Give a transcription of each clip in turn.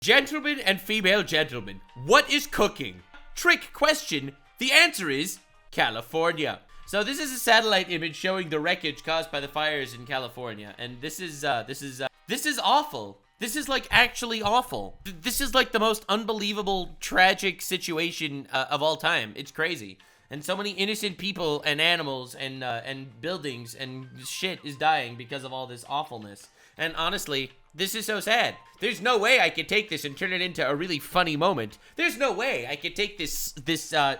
Gentlemen and female gentlemen, what is cooking? Trick question. The answer is California. So this is a satellite image showing the wreckage caused by the fires in California, and this is awful. This is like actually awful. This is like the most unbelievable, tragic situation of all time. It's crazy. And so many innocent people and animals and buildings and shit is dying because of all this awfulness. And honestly, this is so sad. There's no way I could take this and turn it into a really funny moment. There's no way I could take this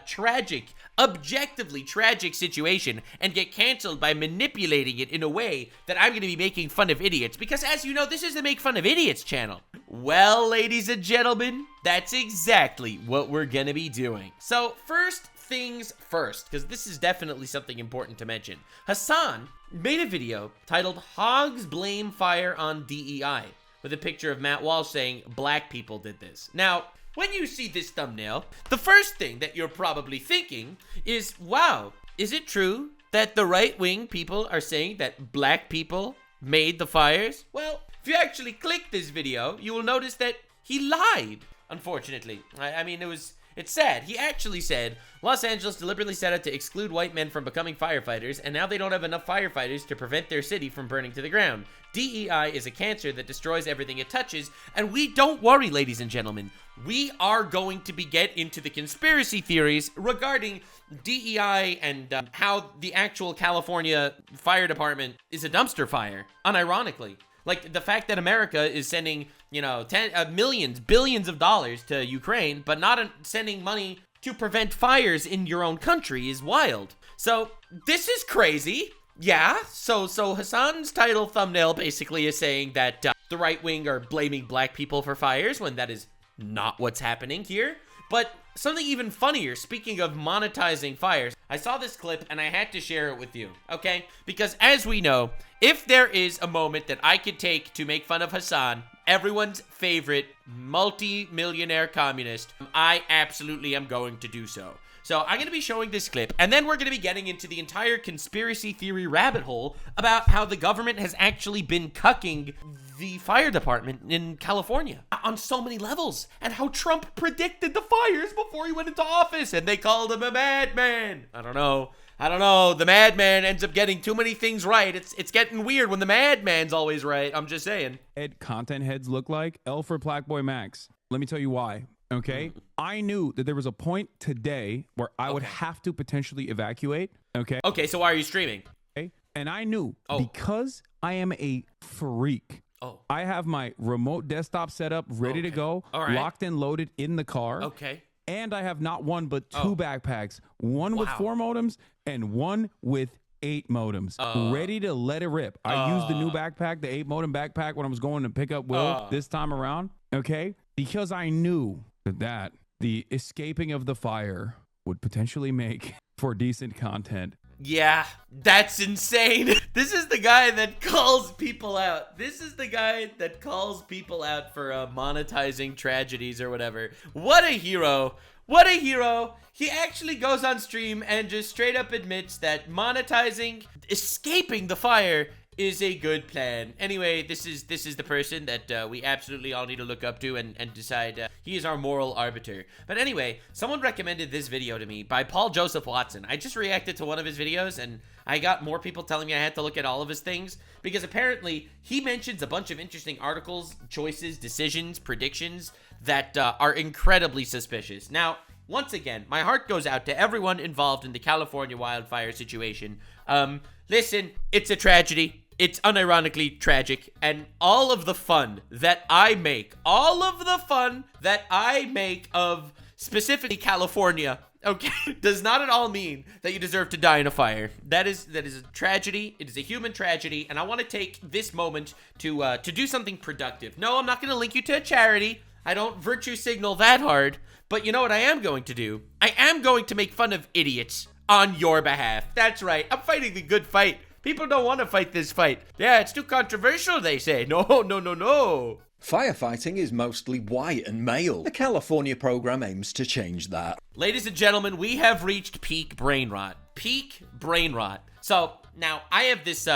tragic, objectively tragic situation and get canceled by manipulating it in a way that I'm going to be making fun of idiots. Because as you know, this is the Make Fun of Idiots channel. Well, ladies and gentlemen, that's exactly what we're going to be doing. So first things first, because this is definitely something important to mention. Hassan made a video titled Hogs Blame Fire on DEI with a picture of Matt Walsh saying black people did this. Now, when you see this thumbnail, the first thing that you're probably thinking is, wow, is it true that the right-wing people are saying that black people made the fires? Well, if you actually click this video, you will notice that he lied, unfortunately. I mean, it's sad. He actually said, Los Angeles deliberately set out to exclude white men from becoming firefighters, and now they don't have enough firefighters to prevent their city from burning to the ground. DEI is a cancer that destroys everything it touches, and don't worry, ladies and gentlemen. We are going to get into the conspiracy theories regarding DEI and how the actual California Fire Department is a dumpster fire, unironically. Like, the fact that America is sending, millions, billions of dollars to Ukraine, but not sending money to prevent fires in your own country is wild. So, this is crazy. Yeah, so Hassan's title thumbnail basically is saying that the right wing are blaming black people for fires, when that is not what's happening here. But something even funnier, speaking of monetizing fires, I saw this clip and I had to share it with you, okay? Because as we know, if there is a moment that I could take to make fun of Hassan, everyone's favorite multi-millionaire communist, I absolutely am going to do so. So I'm going to be showing this clip, and then we're going to be getting into the entire conspiracy theory rabbit hole about how the government has actually been cucking the fire department in California on so many levels, and how Trump predicted the fires before he went into office, and they called him a madman. I don't know. The madman ends up getting too many things right. It's getting weird when the madman's always right. I'm just saying. Content heads look like L for Black Boy Max. Let me tell you why. Okay, I knew that there was a point today where I would have to potentially evacuate. Okay, so why are you streaming? Okay, and I knew because I am a freak. I have my remote desktop set up, ready to go, locked and loaded in the car. Okay. And I have not one but two backpacks, one with 4 modems and one with 8 modems, ready to let it rip. I used the new backpack, the 8 modem backpack, when I was going to pick up Will this time around. Okay, because I knew that the escaping of the fire would potentially make for decent content. Yeah, that's insane. This is the guy that calls people out. This is the guy that calls people out for monetizing tragedies or whatever. What a hero. What a hero. He actually goes on stream and just straight up admits that monetizing escaping the fire is a good plan. Anyway, this is the person that we absolutely all need to look up to and decide he is our moral arbiter. But anyway, someone recommended this video to me by Paul Joseph Watson. I just reacted to one of his videos and I got more people telling me I had to look at all of his things, because apparently he mentions a bunch of interesting articles, choices, decisions, predictions that are incredibly suspicious. Now, once again, my heart goes out to everyone involved in the California wildfire situation. Listen, it's a tragedy. It's unironically tragic, and all of the fun that I make of specifically California, okay, does not at all mean that you deserve to die in a fire. That is a tragedy. It is a human tragedy, and I want to take this moment to do something productive. No, I'm not going to link you to a charity. I don't virtue signal that hard, but you know what I am going to do? I am going to make fun of idiots on your behalf. That's right. I'm fighting the good fight. People don't want to fight this fight. Yeah, it's too controversial, they say. No. Firefighting is mostly white and male. The California program aims to change that. Ladies and gentlemen, we have reached peak brain rot. Peak brain rot. So, now, I have this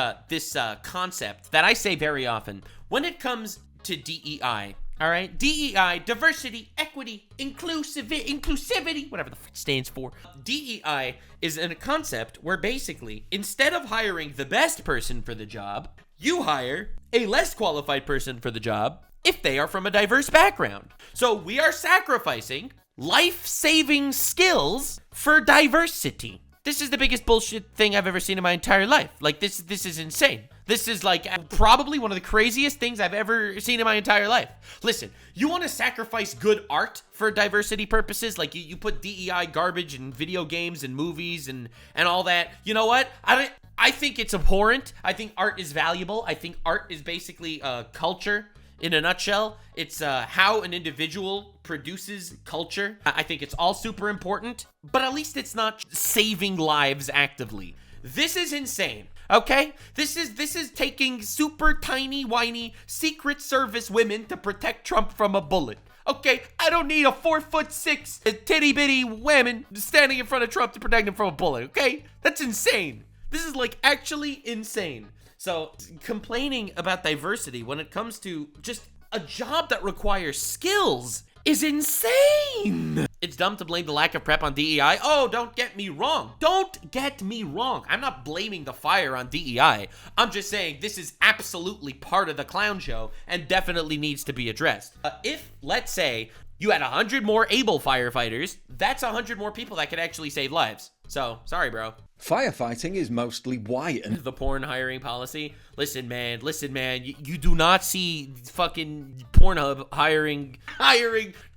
concept that I say very often. When it comes to DEI, All right, DEI, diversity, equity, inclusivity, whatever the fuck it stands for. DEI is a concept where basically, instead of hiring the best person for the job, you hire a less qualified person for the job if they are from a diverse background. So we are sacrificing life-saving skills for diversity. This is the biggest bullshit thing I've ever seen in my entire life. Like, this is insane. This is like probably one of the craziest things I've ever seen in my entire life. Listen, you want to sacrifice good art for diversity purposes? Like you put DEI garbage in video games and movies and all that. You know what? I think it's abhorrent. I think art is valuable. I think art is basically culture in a nutshell. It's how an individual produces culture. I think it's all super important, but at least it's not saving lives actively. This is insane. Okay? This is taking super tiny, whiny Secret Service women to protect Trump from a bullet. Okay, I don't need a 4'6" titty bitty woman standing in front of Trump to protect him from a bullet. Okay? That's insane. This is like actually insane. So complaining about diversity when it comes to just a job that requires skills is insane. It's dumb to blame the lack of prep on DEI. Oh, don't get me wrong. Don't get me wrong. I'm not blaming the fire on DEI. I'm just saying this is absolutely part of the clown show and definitely needs to be addressed. If, let's say, you had 100 more able firefighters, that's 100 more people that could actually save lives. So, sorry, bro. Firefighting is mostly white and the porn hiring policy. Listen, man, you do not see fucking Pornhub hiring.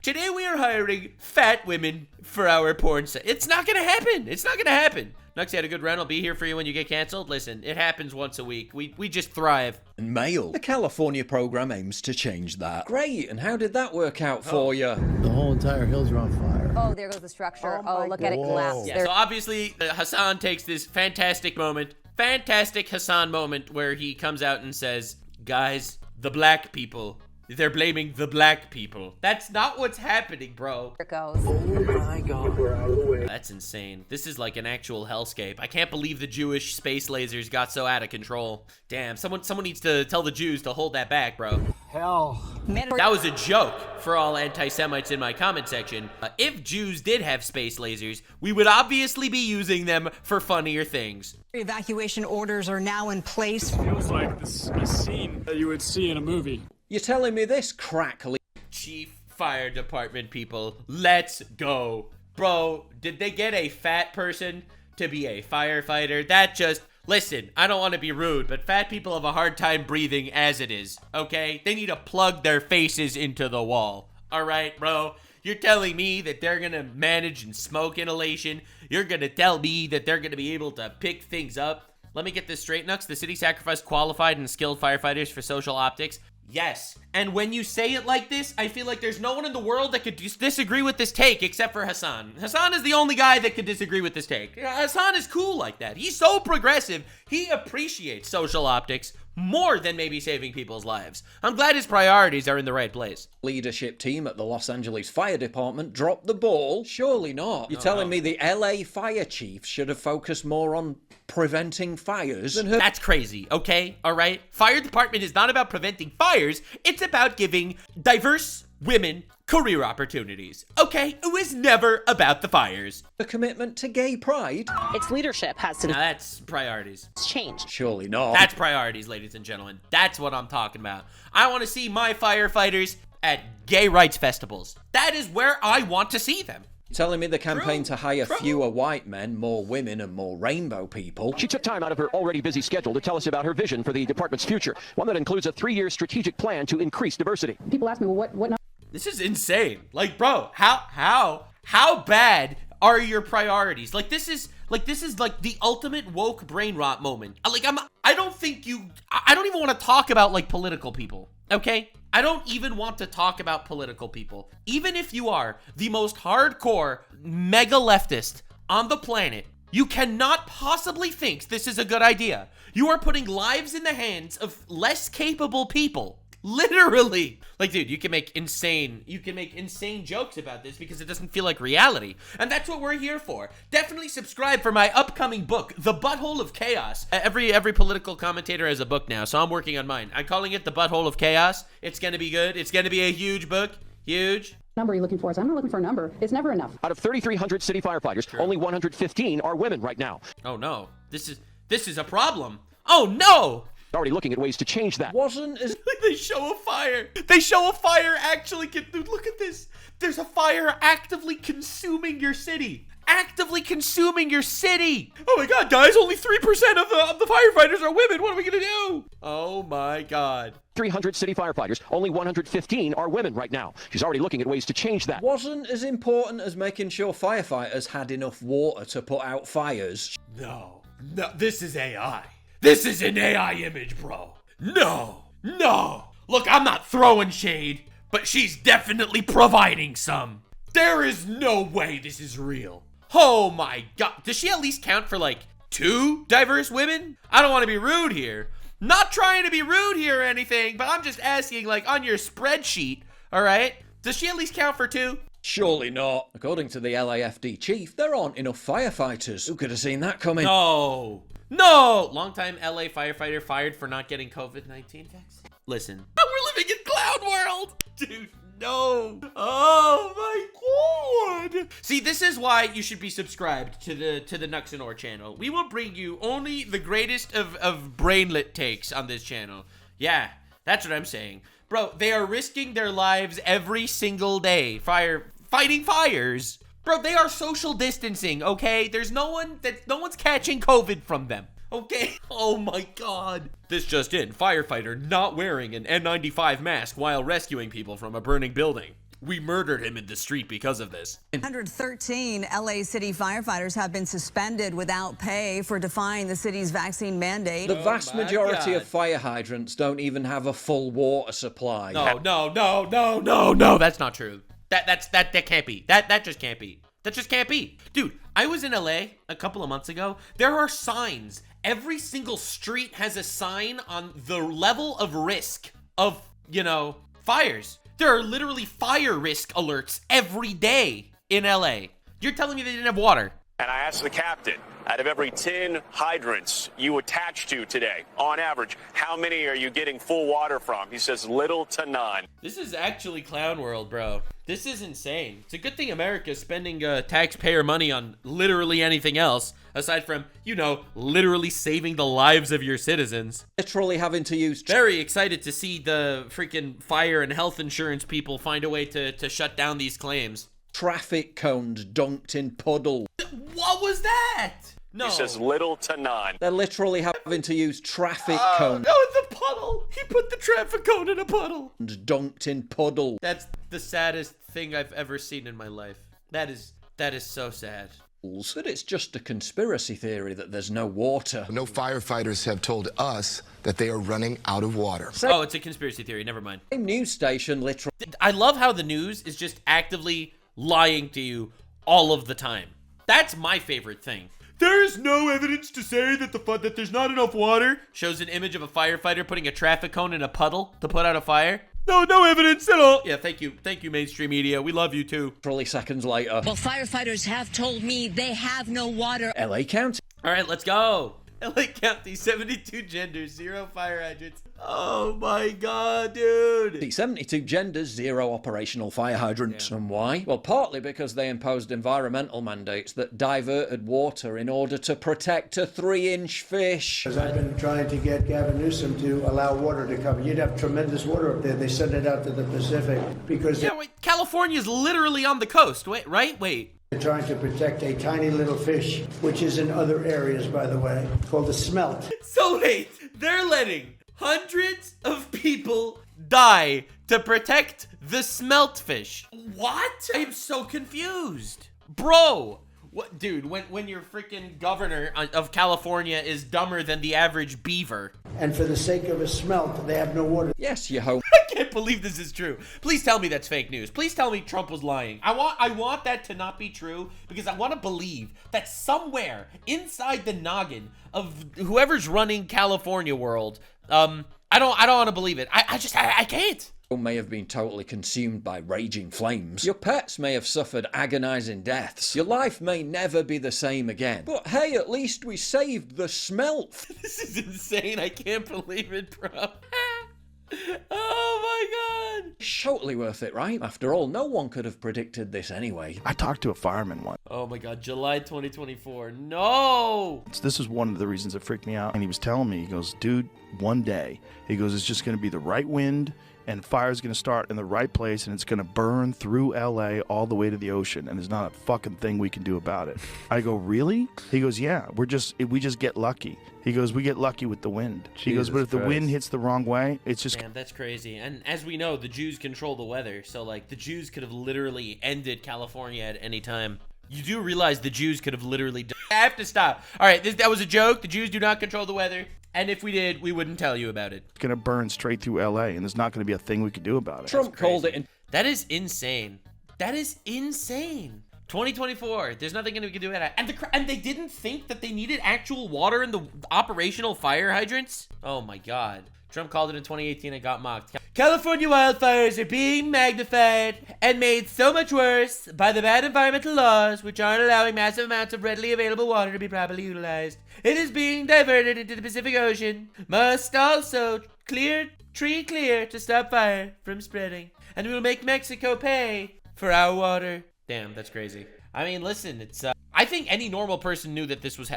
Today we are hiring fat women for our porn set. It's not gonna happen. Nux, had a good run. I'll be here for you when you get canceled. Listen, it happens once a week. We just thrive. And male. The California program aims to change that. Great, and how did that work out for you? The whole entire hills are on fire. Oh, there goes the structure. Oh, look at it collapse. Yeah, so obviously Hassan takes this fantastic Hassan moment where he comes out and says, guys, the black people, they're blaming the black people. That's not what's happening, bro. Here it goes. Oh my God. We're out of the way. That's insane. This is like an actual hellscape. I can't believe the Jewish space lasers got so out of control. Damn, someone needs to tell the Jews to hold that back, bro. Hell. That was a joke for all anti-Semites in my comment section. If Jews did have space lasers, we would obviously be using them for funnier things. Evacuation orders are now in place. Feels like a scene that you would see in a movie. You're telling me this crackly Chief Fire Department people, let's go. Bro, did they get a fat person to be a firefighter? That just... Listen, I don't want to be rude, but fat people have a hard time breathing as it is, okay? They need to plug their faces into the wall. All right, bro? You're telling me that they're going to manage and smoke inhalation? You're going to tell me that they're going to be able to pick things up? Let me get this straight, Nux. The city sacrificed qualified and skilled firefighters for social optics. Yes. And when you say it like this, I feel like there's no one in the world that could disagree with this take except for Hassan. Hassan is the only guy that could disagree with this take. Hassan is cool like that. He's so progressive. He appreciates social optics more than maybe saving people's lives. I'm glad his priorities are in the right place. Leadership team at the Los Angeles Fire Department dropped the ball? Surely not. You're telling me the LA fire chief should have focused more on preventing fires than her... That's crazy, okay? All right? Fire department is not about preventing fires. It's about giving diverse women career opportunities, okay? It was never about the fires. A commitment to gay pride? Its leadership has to Now that's priorities. change. Surely not. That's priorities, ladies and gentlemen. That's what I'm talking about. I want to see my firefighters at gay rights festivals. That is where I want to see them. Telling me the campaign to hire fewer white men, more women, and more rainbow people. She took time out of her already busy schedule to tell us about her vision for the department's future, one that includes a 3-year strategic plan to increase diversity. People ask me, well, what This is insane. Like, bro, how bad are your priorities? Like, this is like the ultimate woke brain rot moment. Like, I don't even want to talk about like political people, okay? I don't even want to talk about political people. Even if you are the most hardcore mega leftist on the planet, you cannot possibly think this is a good idea. You are putting lives in the hands of less capable people. Literally. Like, dude, you can make insane jokes about this because it doesn't feel like reality. And that's what we're here for. Definitely subscribe for my upcoming book, The Butthole of Chaos. Every political commentator has a book now, so I'm working on mine. I'm calling it The Butthole of Chaos. It's gonna be good. It's gonna be a huge book. Huge. Number you're looking for, so I'm not looking for a number. It's never enough. Out of 3,300 city firefighters, only 115 are women right now. Oh no, this is a problem. Oh no! Already looking at ways to change that. Wasn't as They show a fire. They show a fire actually. Dude, look at this. There's a fire actively consuming your city. Actively consuming your city. Oh my God, guys, only 3% of the firefighters are women. What are we gonna do? Oh my God. 300 city firefighters, only 115 are women right now. She's already looking at ways to change that. wasn't as important as making sure firefighters had enough water to put out fires. No, this is AI. This is an AI image, bro. No. Look, I'm not throwing shade, but she's definitely providing some. There is no way this is real. Oh my God. Does she at least count for like 2 diverse women? I don't want to be rude here. Not trying to be rude here or anything, but I'm just asking, like, on your spreadsheet, all right? Does she at least count for 2? Surely not. According to the LAFD chief, there aren't enough firefighters. Who could have seen that coming? No. Longtime LA firefighter fired for not getting COVID-19 vaccine. Listen. We're living in cloud world. Dude, no. Oh my God. See, this is why you should be subscribed to the Nuxanor channel. We will bring you only the greatest of brainlet takes on this channel. Yeah, that's what I'm saying. Bro, they are risking their lives every single day. Fighting fires. Bro, they are social distancing, okay? There's no one's catching COVID from them, okay? Oh my God. This just in, firefighter not wearing an N95 mask while rescuing people from a burning building. We murdered him in the street because of this. 113 LA city firefighters have been suspended without pay for defying the city's vaccine mandate. The vast majority of fire hydrants don't even have a full water supply. No, that's not true. That can't be. That just can't be. That just can't be. Dude, I was in LA a couple of months ago. There are signs. Every single street has a sign on the level of risk of, fires. There are literally fire risk alerts every day in LA. You're telling me they didn't have water? And I asked the captain, out of every 10 hydrants you attach to today, on average, how many are you getting full water from? He says little to none. This is actually clown world, bro. This is insane. It's a good thing America's spending taxpayer money on literally anything else, aside from, literally saving the lives of your citizens. Literally having to use... Very excited to see the freaking fire and health insurance people find a way to shut down these claims. Traffic cones dunked in puddles. What was that? No. He says little to none. They're literally having to use traffic cones. No, it's a puddle. He put the traffic cone in a puddle. Dunked in puddle. That's the saddest thing I've ever seen in my life. That is so sad. But it's just a conspiracy theory that there's no water. No firefighters have told us that they are running out of water. Oh, it's a conspiracy theory. Never mind. Same news station literally... I love how the news is just actively lying to you all of the time. That's my favorite thing. There is no evidence to say that there's not enough water. Shows an image of a firefighter putting a traffic cone in a puddle to put out a fire. No evidence at all. Yeah, thank you, mainstream media. We love you too. Literally seconds later. Well, firefighters have told me they have no water. LA County. All right, let's go. LA County, 72 genders, 0 fire hydrants. Oh my God, dude. 72 genders, 0 operational fire hydrants. And why? Well, partly because they imposed environmental mandates that diverted water in order to protect a 3-inch fish. Because I've been trying to get Gavin Newsom to allow water to come. You'd have tremendous water up there. They send it out to the Pacific because... Yeah, wait, California's literally on the coast, Wait. They're trying to protect a tiny little fish, which is in other areas, by the way, called the smelt. So wait, they're letting hundreds of people die to protect the smelt fish. What? I am so confused. Bro, what, dude, when your freaking governor of California is dumber than the average beaver. And for the sake of a smelt, they have no water. Yes, you hope. I can't believe this is true. Please tell me that's fake news. Please tell me Trump was lying. I want that to not be true because I want to believe that somewhere inside the noggin of whoever's running California world, I don't want to believe it. I can't. May have been totally consumed by raging flames. Your pets may have suffered agonizing deaths. Your life may never be the same again. But hey, at least we saved the smelt. This is insane. I can't believe it, bro. Oh my god. Totally worth it, right? After all, no one could have predicted this anyway. I talked to a fireman once. Oh my god, July 2024. No! This is one of the reasons that freaked me out. And he was telling me, he goes, dude, one day, he goes, it's just going to be the right wind and fire's going to start in the right place and it's going to burn through LA all the way to the ocean and there's not a fucking thing we can do about it. I go, really? He goes, yeah, we just get lucky. He goes, we get lucky with the wind. He goes, but if the wind hits the wrong way, it's just... Damn, that's crazy. And as we know, the Jews control the weather. So, like, the Jews could have literally ended California at any time. You do realize the Jews could have literally... I have to stop. All right, that was a joke. The Jews do not control the weather. And if we did, we wouldn't tell you about it. It's going to burn straight through LA, and there's not going to be a thing we could do about it. Trump called it... That is insane. That is insane. 2024, there's nothing we can do about it. And they didn't think that they needed actual water in the operational fire hydrants? Oh my god. Trump called it in 2018 and got mocked. California wildfires are being magnified and made so much worse by the bad environmental laws, which aren't allowing massive amounts of readily available water to be properly utilized. It is being diverted into the Pacific Ocean. Must also tree clear to stop fire from spreading. And we will make Mexico pay for our water. Damn, that's crazy. I mean, listen, it's I think any normal person knew that this was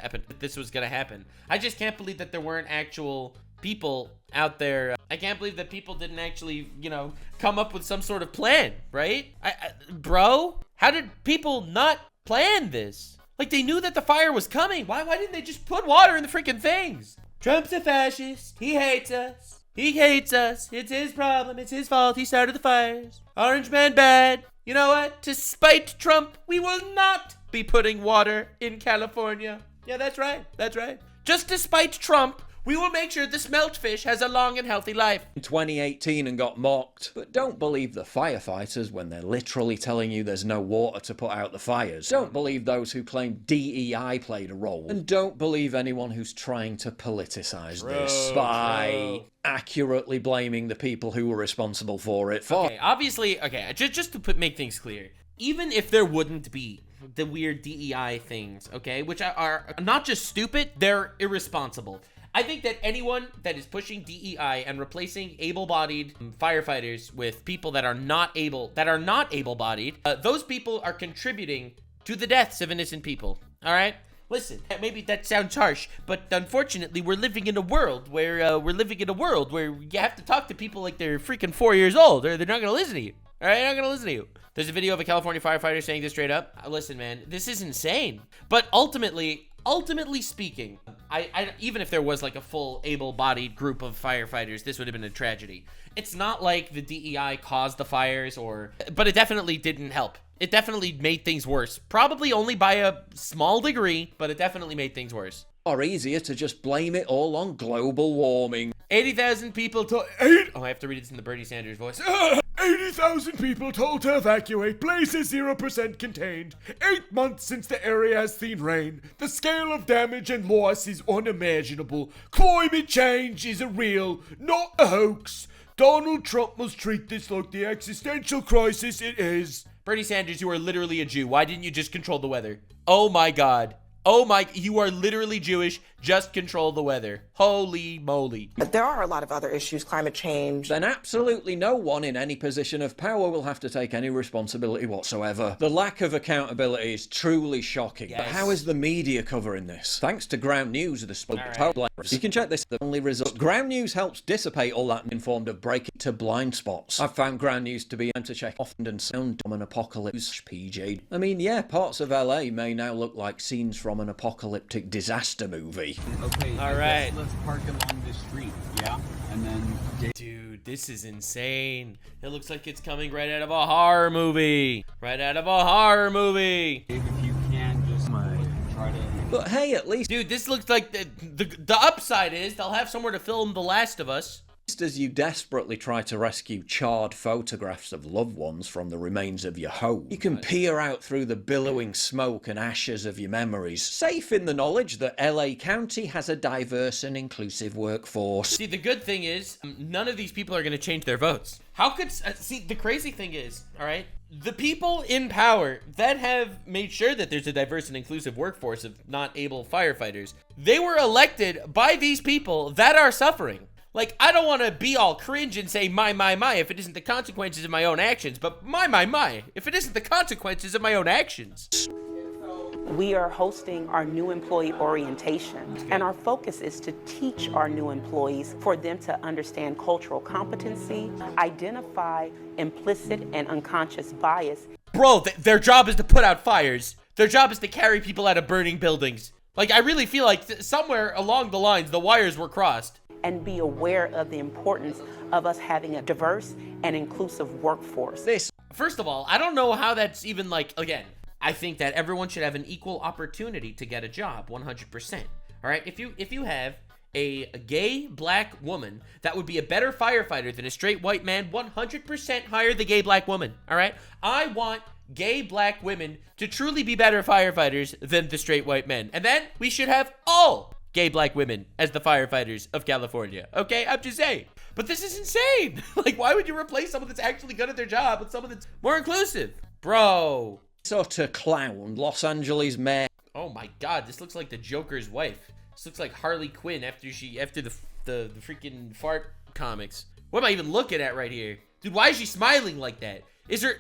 gonna happen. I just can't believe that there weren't actual people out there. I can't believe that people didn't actually, you know, come up with some sort of plan, right? Bro, how did people not plan this? Like, they knew that the fire was coming. Why didn't they just put water in the freaking things? Trump's a fascist. He hates us. He hates us. It's his problem. It's his fault. He started the fires. Orange man bad. You know what? To spite Trump, we will not be putting water in California. Yeah, that's right. That's right. Just to spite Trump, we will make sure the smelt fish has a long and healthy life. In 2018 and got mocked. But don't believe the firefighters when they're literally telling you there's no water to put out the fires. Don't believe those who claim DEI played a role. And don't believe anyone who's trying to politicize this by accurately blaming the people who were responsible for it. Okay, obviously, just to make things clear, even if there wouldn't be the weird DEI things, okay, which are not just stupid, they're irresponsible. I think that anyone that is pushing DEI and replacing able-bodied firefighters with people that are not able-bodied, those people are contributing to the deaths of innocent people. All right? Listen, maybe that sounds harsh, but unfortunately, we're living in a world where you have to talk to people like they're freaking 4 years old, or they're not gonna listen to you. All right, they're not gonna listen to you. There's a video of a California firefighter saying this straight up. Listen, man, this is insane. But ultimately speaking, I even if there was like a full able-bodied group of firefighters, this would have been a tragedy. It's not like the DEI caused the fires, but it definitely didn't help. It definitely made things worse. Probably only by a small degree, but it definitely made things worse. Or easier to just blame it all on global warming. 80,000 people told... Oh, I have to read this in the Bernie Sanders voice. 80,000 people told to evacuate. Places 0% contained. 8 months since the area has seen rain. The scale of damage and loss is unimaginable. Climate change is a real, not a hoax. Donald Trump must treat this like the existential crisis it is. Bernie Sanders, you are literally a Jew. Why didn't you just control the weather? Oh my God. Oh my, you are literally Jewish. Just control the weather. Holy moly. But there are a lot of other issues, climate change. Then absolutely no one in any position of power will have to take any responsibility whatsoever. The lack of accountability is truly shocking. Yes. But how is the media covering this? Thanks to Ground News, the total. You can check this. The only result. Ground News helps dissipate all that informed of breaking to blind spots. I've found Ground News to be able to check often and sound on an apocalypse PJ. I mean, yeah, parts of LA may now look like scenes from an apocalyptic disaster movie. Okay, all right. Let's park along this street, yeah? And then... Dude, this is insane. It looks like it's coming right out of a horror movie. Right out of a horror movie. If you can, just try to... But hey, at least... Dude, this looks like the upside is they'll have somewhere to film The Last of Us. As you desperately try to rescue charred photographs of loved ones from the remains of your home, you can peer out through the billowing smoke and ashes of your memories, safe in the knowledge that LA County has a diverse and inclusive workforce. See, the good thing is, none of these people are going to change their votes. How could... see, the crazy thing is, all right, the people in power that have made sure that there's a diverse and inclusive workforce of not able firefighters, they were elected by these people that are suffering. Like, I don't want to be all cringe and say my, if it isn't the consequences of my own actions, but my, if it isn't the consequences of my own actions. We are hosting our new employee orientation, and our focus is to teach our new employees for them to understand cultural competency, identify implicit and unconscious bias. Bro, their job is to put out fires. Their job is to carry people out of burning buildings. Like, I really feel like somewhere along the lines, the wires were crossed. And be aware of the importance of us having a diverse and inclusive workforce. First of all, I don't know how that's even like, again, I think that everyone should have an equal opportunity to get a job, 100%. All right, if you have a gay black woman that would be a better firefighter than a straight white man, 100% hire the gay black woman. All right, I want gay black women to truly be better firefighters than the straight white men, and then we should have all gay black women as the firefighters of California. Okay, I'm just saying. But this is insane. Like, why would you replace someone that's actually good at their job with someone that's more inclusive? Bro. Utter clown, Los Angeles mayor. Oh my God, this looks like the Joker's wife. This looks like Harley Quinn after the freaking fart comics. What am I even looking at right here? Dude, why is she smiling like that? Is her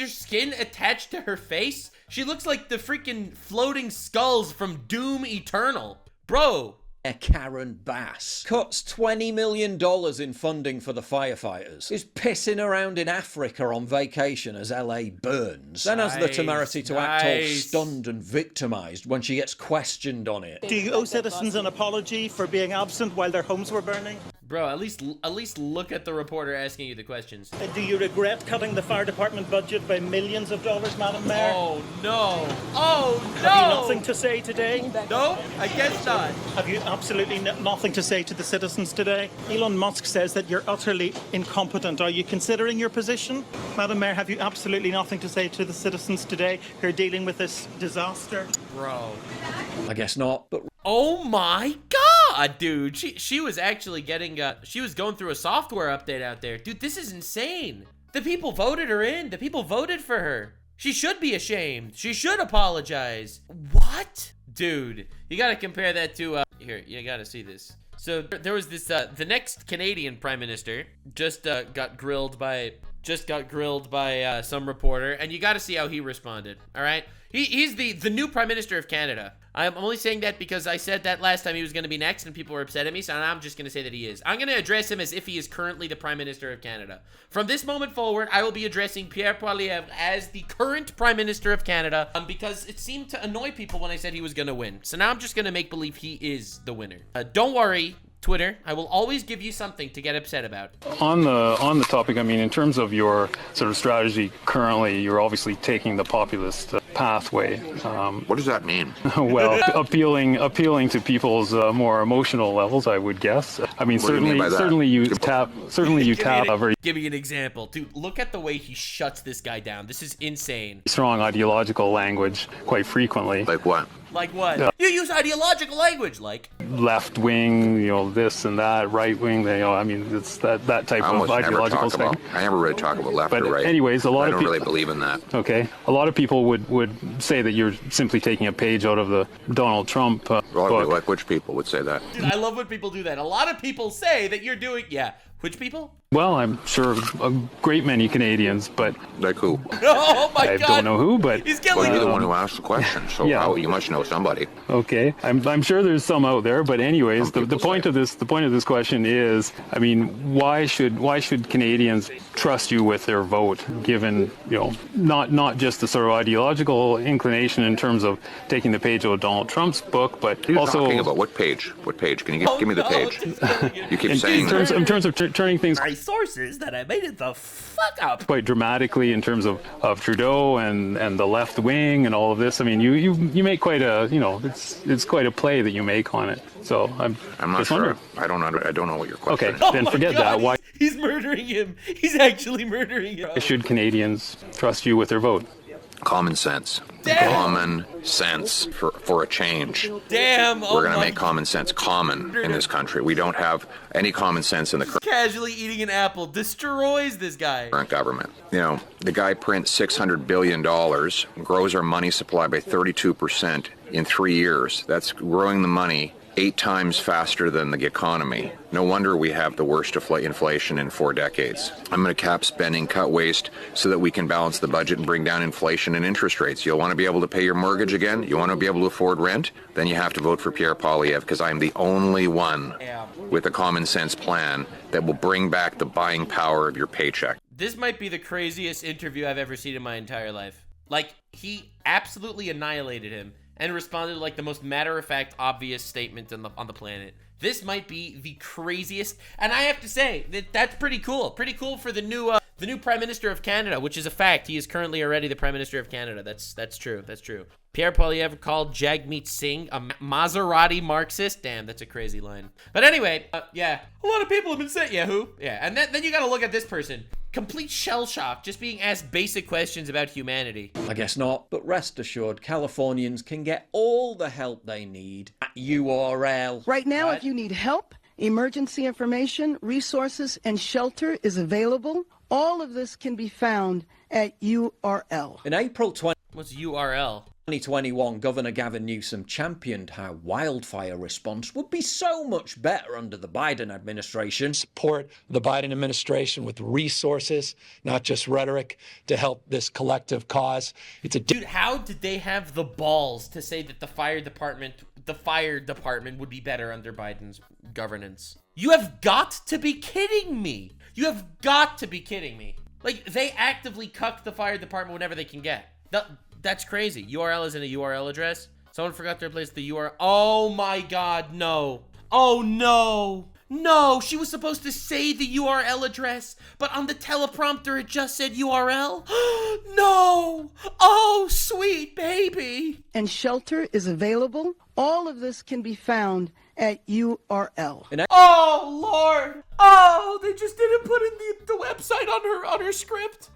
skin attached to her face? She looks like the freaking floating skulls from Doom Eternal. Bro. Karen Bass cuts $20 million in funding for the firefighters, is pissing around in Africa on vacation as LA burns, then has the temerity to act all stunned and victimized when she gets questioned on it. Do you owe citizens an apology for being absent while their homes were burning? Bro, at least look at the reporter asking you the questions. Do you regret cutting the fire department budget by millions of dollars, Madam Mayor? Oh no! Oh no! Have you nothing to say today? No, I guess not. Have you absolutely nothing to say to the citizens today? Elon Musk says that you're utterly incompetent. Are you considering your position? Madam Mayor, have you absolutely nothing to say to the citizens today who are dealing with this disaster? Bro. I guess not, but... Oh my God, dude. She was actually getting, she was going through a software update out there. Dude, this is insane. The people voted her in. The people voted for her. She should be ashamed. She should apologize. What? Dude, you gotta compare that to, here, you gotta see this. So there was this, the next Canadian Prime Minister just got grilled by some reporter, and you gotta see how he responded, all right? He's the new Prime Minister of Canada. I'm only saying that because I said that last time he was going to be next and people were upset at me, so I'm just going to say that he is. I'm going to address him as if he is currently the Prime Minister of Canada. From this moment forward, I will be addressing Pierre Poilievre as the current Prime Minister of Canada because it seemed to annoy people when I said he was going to win. So now I'm just going to make believe he is the winner. Don't worry, Twitter, I will always give you something to get upset about. On the topic, I mean, in terms of your sort of strategy currently, you're obviously taking the populist pathway. What does that mean? Well, appealing to people's more emotional levels, I would guess. I mean, certainly you tap. Give me an example, dude. Look at the way he shuts this guy down. This is insane. Strong ideological language quite frequently. Like what? Like what? You use ideological language, like left wing, this and that, right wing. I mean, it's that type of ideological thing. I never really talk about left or right. Anyways, I don't really believe in that. Okay, a lot of people would say that you're simply taking a page out of the Donald Trump book. Like which people would say that? Dude, I love when people do that. A lot of people say that you're doing, which people? Well, I'm sure a great many Canadians, but... Like who? Oh my God! I don't know who, but... He's killing you're the one who asked the question, so you must know somebody. Okay, I'm sure there's some out there, but anyways, the point of this question is, I mean, why should Canadians trust you with their vote, given not just the sort of ideological inclination in terms of taking the page out of Donald Trump's book, but talking about what page? What page? Can you give me the page? You keep saying in terms of turning things. All right, sources that I made it the fuck up. Quite dramatically in terms of Trudeau and the left wing and all of this. I mean, you make quite a, it's quite a play that you make on it. So I'm not just sure. wondering. I don't know what your question is. Okay, then forget that. Why He's murdering him. He's actually murdering him. should Canadians trust you with their vote? Common sense. Damn. Common sense for a change. Damn. We're going to make common sense common in this country. We don't have any common sense in the Casually eating an apple destroys this guy. current government. The guy prints $600 billion, grows our money supply by 32% in 3 years. That's growing the money 8 times faster than the economy. No wonder we have the worst inflation in 4 decades. I'm going to cap spending, cut waste, so that we can balance the budget and bring down inflation and interest rates. You'll want to be able to pay your mortgage again? You want to be able to afford rent? Then you have to vote for Pierre Poilievre, because I'm the only one with a common sense plan that will bring back the buying power of your paycheck. This might be the craziest interview I've ever seen in my entire life. Like, he absolutely annihilated him and responded like the most matter-of-fact, obvious statement on the planet. This might be the craziest, and I have to say that that's pretty cool. Pretty cool for the new Prime Minister of Canada, which is a fact. He is currently already the Prime Minister of Canada. That's true. That's true. Pierre Poilievre called Jagmeet Singh a Maserati Marxist. Damn, that's a crazy line. But anyway, yeah, a lot of people have been saying Yahoo. Yeah, and then you got to look at this person. Complete shell shock, just being asked basic questions about humanity. I guess not, but rest assured, Californians can get all the help they need at URL. Right now, if you need help, emergency information, resources, and shelter is available. All of this can be found at URL. In April What's URL? 2021, Governor Gavin Newsom championed how wildfire response would be so much better under the Biden administration. Support the Biden administration with resources, not just rhetoric, to help this collective cause. Dude, how did they have the balls to say that the fire department would be better under Biden's governance? You have got to be kidding me. You have got to be kidding me. Like, they actively cuck the fire department whenever they can get. That's crazy. URL isn't a URL address. Someone forgot to replace the URL. Oh my God, no. Oh no. No, she was supposed to say the URL address, but on the teleprompter it just said URL. No. Oh, sweet baby. And shelter is available. All of this can be found at URL. Oh, Lord. Oh, they just didn't put in the website on her script.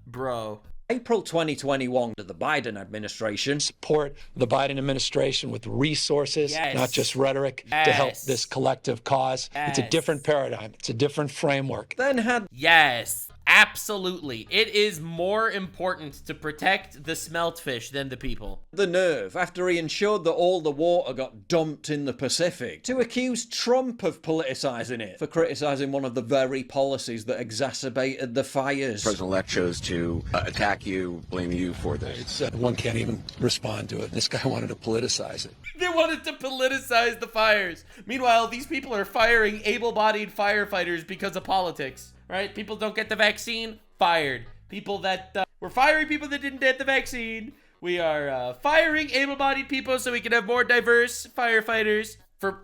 Bro. April 2021, to the Biden administration. Support the Biden administration with resources, not just rhetoric, to help this collective cause. It's a different paradigm. It's a different framework. Yes, absolutely. It is more important to protect the smelt fish than the people. The nerve, after he ensured that all the water got dumped in the Pacific, to accuse Trump of politicizing it for criticizing one of the very policies that exacerbated the fires. President-elect chose to attack you, blame you for this. One can't even respond to it. This guy wanted to politicize it. They wanted to politicize the fires. Meanwhile, these people are firing able-bodied firefighters because of politics, right? People don't get the vaccine, fired. People that we're firing people that didn't get the vaccine. We are firing able-bodied people so we can have more diverse firefighters.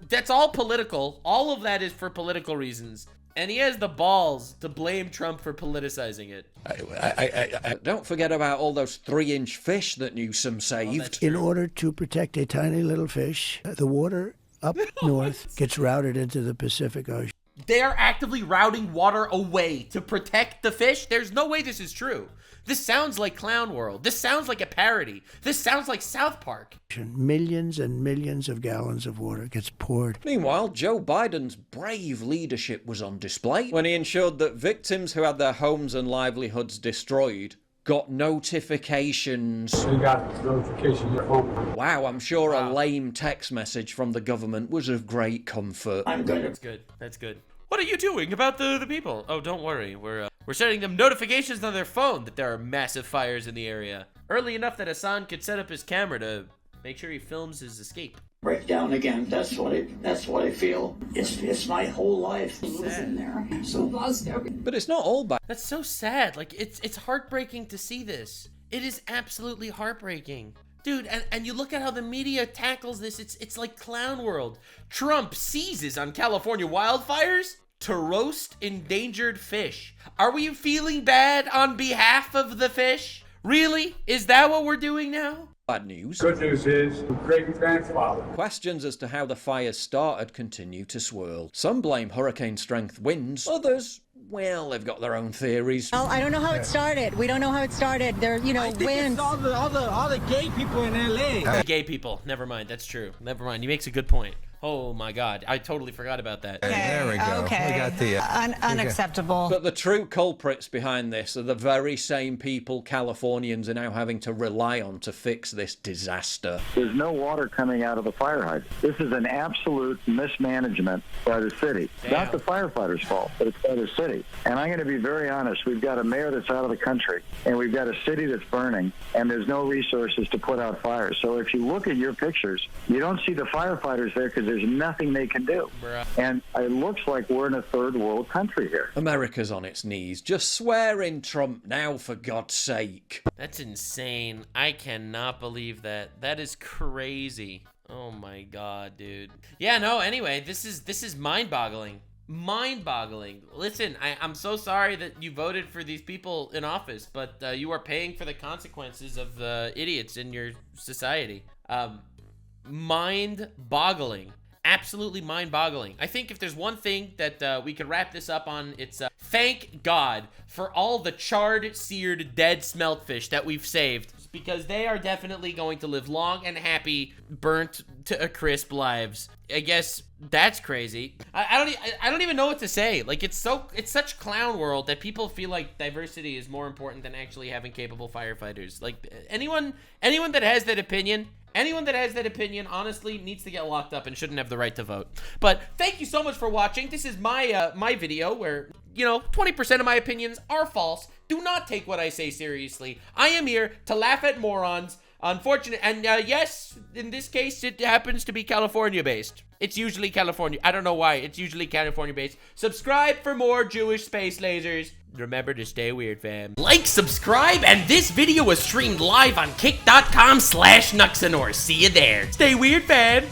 That's all political. All of that is for political reasons. And he has the balls to blame Trump for politicizing it. Don't forget about all those 3-inch fish that Newsom saved. In order to protect a tiny little fish, the water up north gets routed into the Pacific Ocean. They are actively routing water away to protect the fish? There's no way this is true. This sounds like Clown World. This sounds like a parody. This sounds like South Park. Millions and millions of gallons of water gets poured. Meanwhile, Joe Biden's brave leadership was on display when he ensured that victims who had their homes and livelihoods destroyed got notifications. You got notification your phone. Wow, I'm sure a lame text message from the government was of great comfort. I'm good. That's good. That's good. What are you doing about the people? Oh, don't worry. We're sending them notifications on their phone that there are massive fires in the area. Early enough that Hassan could set up his camera to make sure he films his escape. Break down again. That's what I feel. It's my whole life in there. So lost everything. But it's not all bad. That's so sad. Like it's heartbreaking to see this. It is absolutely heartbreaking. Dude, and you look at how the media tackles this, it's like clown world. Trump seizes on California wildfires to roast endangered fish. Are we feeling bad on behalf of the fish? Really? Is that what we're doing now? Bad news. Good news is, great grandfather. Questions as to how the fires started continue to swirl. Some blame hurricane strength winds, others, well, they've got their own theories. Well, I don't know how it started. We don't know how it started. There, you know, I think winds. It's all the gay people in LA. Gay people. Never mind. That's true. Never mind. He makes a good point. Oh my God, I totally forgot about that. Okay, there we go. Okay. We got the unacceptable. But the true culprits behind this are the very same people Californians are now having to rely on to fix this disaster. There's no water coming out of the fire hydrant. This is an absolute mismanagement by the city. Damn. Not the firefighters' fault, but it's by the city. And I'm going to be very honest. We've got a mayor that's out of the country, and we've got a city that's burning, and there's no resources to put out fires. So if you look at your pictures, you don't see the firefighters there because there's nothing they can do. Bruh. And it looks like we're in a third world country here. America's on its knees. Just swear in Trump now, for God's sake. That's insane. I cannot believe that. That is crazy. Oh my God, dude. Yeah, no, anyway, this is mind-boggling. Mind-boggling. Listen, I'm so sorry that you voted for these people in office, but you are paying for the consequences of the idiots in your society. Mind-boggling. Absolutely mind-boggling. I think if there's one thing that we could wrap this up on, it's thank God for all the charred, seared, dead smeltfish that we've saved, because they are definitely going to live long and happy, burnt to a crisp lives. I guess that's crazy. I don't even know what to say. Like, it's such clown world that people feel like diversity is more important than actually having capable firefighters. Like, anyone that has that opinion, honestly, needs to get locked up and shouldn't have the right to vote. But thank you so much for watching. This is my my video where, you know, 20% of my opinions are false. Do not take what I say seriously. I am here to laugh at morons. Unfortunate, and yes, in this case, it happens to be California-based. It's usually California. I don't know why. It's usually California-based. Subscribe for more Jewish space lasers. Remember to stay weird, fam. Like, subscribe, and this video was streamed live on kick.com/Nuxanor. See you there. Stay weird, fam.